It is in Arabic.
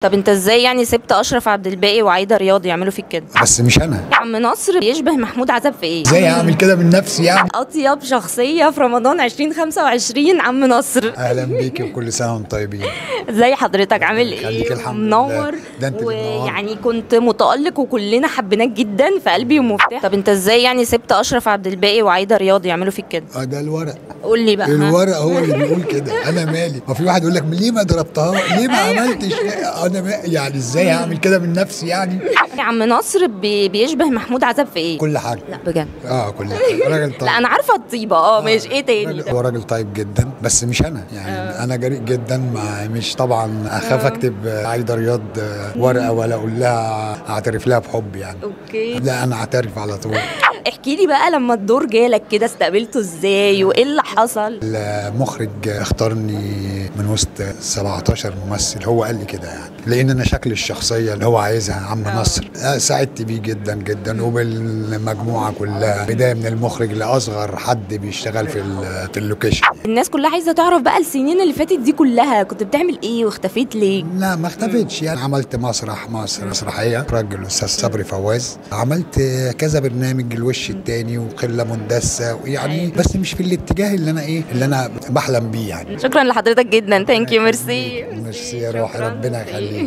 طب انت ازاي يعني سبت اشرف عبد الباقي وعايده رياض يعملوا فيك كده؟ بس مش انا. يا عم نصر بيشبه محمود عزب في ايه؟ ازاي اعمل كده من نفسي يعني؟ اطيب شخصيه في رمضان 2025 عم نصر. اهلا بيكي وكل سنه وانتم طيبين. ازاي حضرتك عامل يخليك، ايه؟ الحمد منور. لله. ده انت اللي منور. ويعني كنت متالق وكلنا حبيناك جدا في قلبي ومفتاح. طب انت ازاي يعني سبت اشرف عبد الباقي وعايده رياض يعملوا فيك كده؟ ده الورق. قول لي بقى. الورق هو اللي بيقول كده. انا مالي؟ ما في واحد يقول لك ليه ما ضربتها؟ ليه ما عملتش؟ انا يعني ازاي هعمل كده من نفسي يعني؟ يا عم نصر بيشبه محمود عزب في ايه؟ كل حاجه. لا بجد. كل حاجه. راجل طيب. لا انا عارفه الطيبه ماشي، ايه تاني؟ هو راجل طيب جدا بس مش انا يعني. انا جريء جدا، مش طبعا اخاف اكتب عايده رياض ورقه ولا اقول لها اعترف لها بحب يعني. اوكي. لا انا اعترف على طول. احكي لي بقى لما الدور جالك كده استقبلته ازاي وايه اللي حصل؟ المخرج اختارني من وسط 17 ممثل، هو قال لي كده يعني، لان انا شكل الشخصيه اللي هو عايزها عم نصر. سعدت بيه جدا جدا وبالمجموعه كلها، بدايه من المخرج لاصغر حد بيشتغل في اللوكيشن. الناس كلها عايزه تعرف بقى السنين اللي فاتت دي كلها كنت بتعمل ايه واختفيت ليه؟ لا ما اختفيتش يعني. عملت مسرحيه راجل الاستاذ صبري فواز، عملت كذا برنامج، الوش التاني وقله مندسه يعني، بس مش في الاتجاه اللي انا بحلم بيه يعني. شكرا لحضرتك جدا. ثانك يو. ميرسي. ميرسي يا روحي، ربنا يخليك.